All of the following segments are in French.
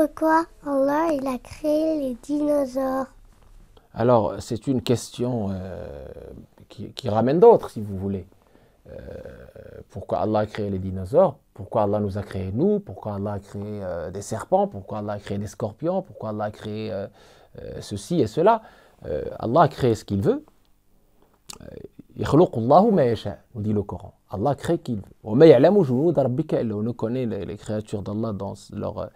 pourquoi Allah il a créé les dinosaures? Alors, c'est une question qui ramène d'autres, si vous voulez. Pourquoi Allah a créé les dinosaures? Pourquoi Allah nous a créé nous? Pourquoi Allah a créé des serpents? Pourquoi Allah a créé des scorpions? Pourquoi Allah a créé ceci et cela? Allah a créé ce qu'il veut. Yakhluqullahu ma yasha, nous dit le Coran. Allah crée qu'il veut. Wa ma ya'lamu junuda rabbika illa hu. On ne connaît les créatures d'Allah dans leur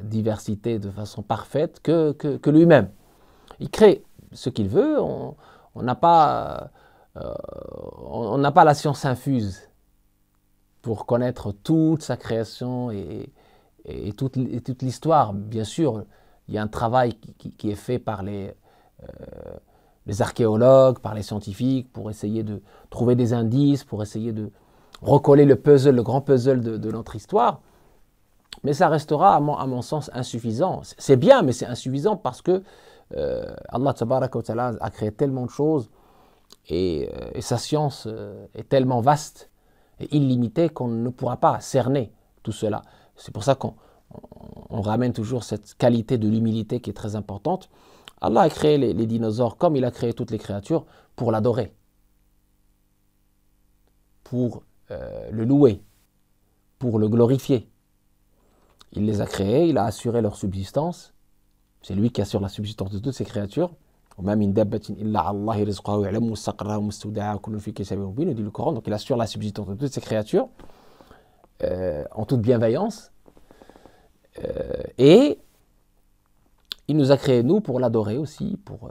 diversité de façon parfaite que lui-même. Il crée ce qu'il veut. On n'a pas la science infuse pour connaître toute sa création et toute l'histoire. Bien sûr, il y a un travail qui est fait par les archéologues, par les scientifiques, pour essayer de trouver des indices, pour essayer de recoller le puzzle, le grand puzzle de notre histoire. Mais ça restera, à mon sens, insuffisant. C'est bien, mais c'est insuffisant parce que Allah tabaraka wa ta'ala a créé tellement de choses et sa science est tellement vaste et illimitée qu'on ne pourra pas cerner tout cela. C'est pour ça qu'on ramène toujours cette qualité de l'humilité qui est très importante. Allah a créé les dinosaures comme il a créé toutes les créatures pour l'adorer, pour le louer, pour le glorifier. Il les a créés, il a assuré leur subsistance. C'est lui qui assure la subsistance de toutes ces créatures. Nous dit le Coran. Donc il assure la subsistance de toutes ces créatures en toute bienveillance. Et il nous a créés, nous, pour l'adorer aussi, pour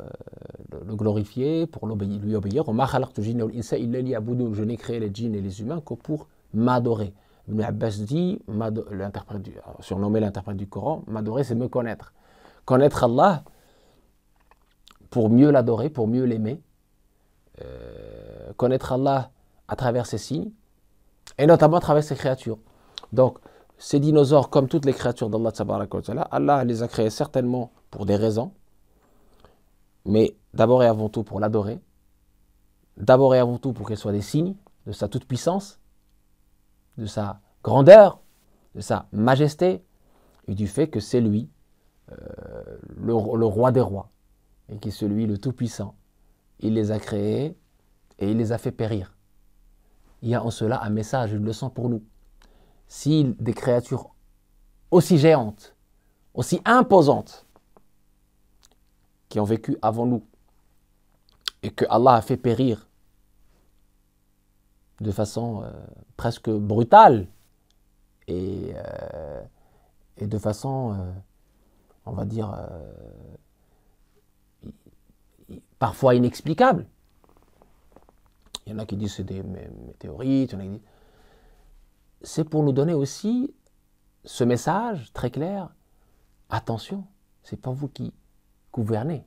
le glorifier, pour lui obéir. Je n'ai créé les djinns et les humains que pour m'adorer. Ibn Abbas dit, surnommé l'interprète du Coran, m'adorer c'est me connaître. Connaître Allah pour mieux l'adorer, pour mieux l'aimer. Connaître Allah à travers ses signes et notamment à travers ses créatures. Donc, ces dinosaures, comme toutes les créatures d'Allah, Allah les a créés certainement pour des raisons, mais d'abord et avant tout pour l'adorer, d'abord et avant tout pour qu'elles soient des signes de sa toute-puissance, de sa grandeur, de sa majesté, et du fait que c'est lui, le roi des rois, et qui est celui le tout-puissant. Il les a créés et il les a fait périr. Il y a en cela un message, une leçon pour nous. Si des créatures aussi géantes, aussi imposantes, qui ont vécu avant nous, et que Allah a fait périr de façon presque brutale, et de façon, on va dire, parfois inexplicable. Il y en a qui disent que c'est des météorites, il y en a qui disent... C'est pour nous donner aussi ce message très clair. Attention, ce n'est pas vous qui gouvernez.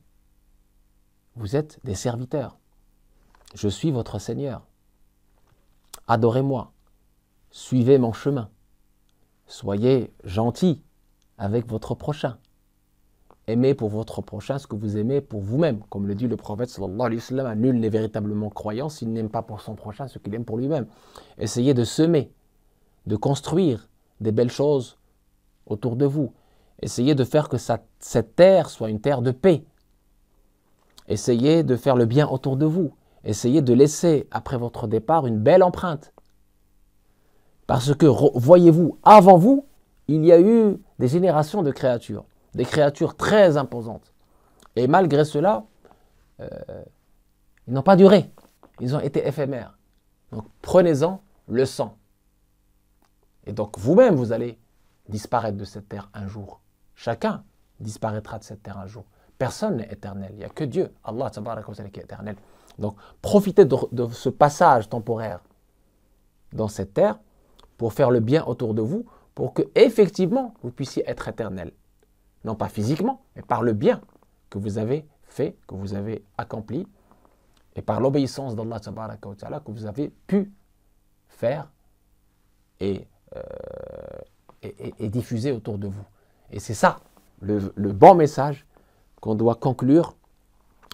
Vous êtes des serviteurs. Je suis votre Seigneur. Adorez-moi. Suivez mon chemin. Soyez gentils avec votre prochain. Aimez pour votre prochain ce que vous aimez pour vous-même. Comme le dit le prophète sallallahu alayhi wa sallam, nul n'est véritablement croyant s'il n'aime pas pour son prochain ce qu'il aime pour lui-même. Essayez de semer, de construire des belles choses autour de vous. Essayez de faire que cette terre soit une terre de paix. Essayez de faire le bien autour de vous. Essayez de laisser, après votre départ, une belle empreinte. Parce que, voyez-vous, avant vous, il y a eu des générations de créatures. Des créatures très imposantes. Et malgré cela, ils n'ont pas duré. Ils ont été éphémères. Donc prenez-en leçon. Et donc vous-même, vous allez disparaître de cette terre un jour. Chacun disparaîtra de cette terre un jour. Personne n'est éternel. Il n'y a que Dieu, Allah tabaraka wa ta'ala, qui est éternel. Donc profitez de ce passage temporaire dans cette terre pour faire le bien autour de vous, pour que effectivement vous puissiez être éternel. Non pas physiquement, mais par le bien que vous avez fait, que vous avez accompli, et par l'obéissance d'Allah tabaraka wa ta'ala que vous avez pu faire et diffuser autour de vous. Et c'est ça, le bon message qu'on doit conclure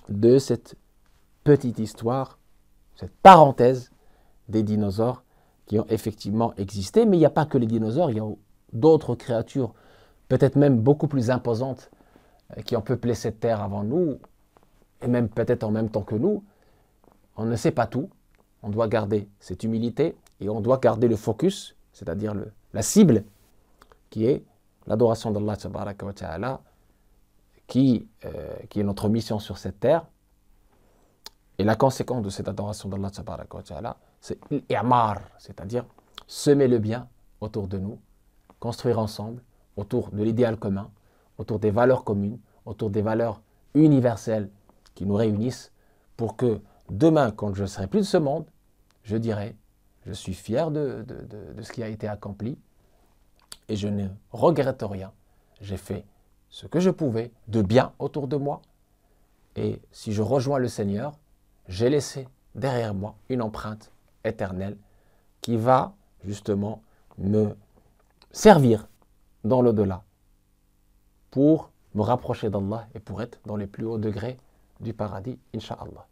de cette petite histoire, cette parenthèse des dinosaures qui ont effectivement existé. Mais il n'y a pas que les dinosaures, il y a d'autres créatures peut-être même beaucoup plus imposantes, qui ont peuplé cette terre avant nous, et même peut-être en même temps que nous. On ne sait pas tout, on doit garder cette humilité, et on doit garder le focus, c'est-à-dire la cible, qui est l'adoration d'Allah tabaraka wa ta'ala, qui est notre mission sur cette terre. Et la conséquence de cette adoration d'Allah tabaraka wa ta'ala, c'est l'i'mar, c'est-à-dire semer le bien autour de nous, construire ensemble, autour de l'idéal commun, autour des valeurs communes, autour des valeurs universelles qui nous réunissent, pour que demain, quand je ne serai plus de ce monde, je dirai, je suis fier de ce qui a été accompli, et je ne regrette rien. J'ai fait ce que je pouvais de bien autour de moi, et si je rejoins le Seigneur, j'ai laissé derrière moi une empreinte éternelle qui va justement me servir dans l'au-delà pour me rapprocher d'Allah et pour être dans les plus hauts degrés du paradis, Inch'Allah.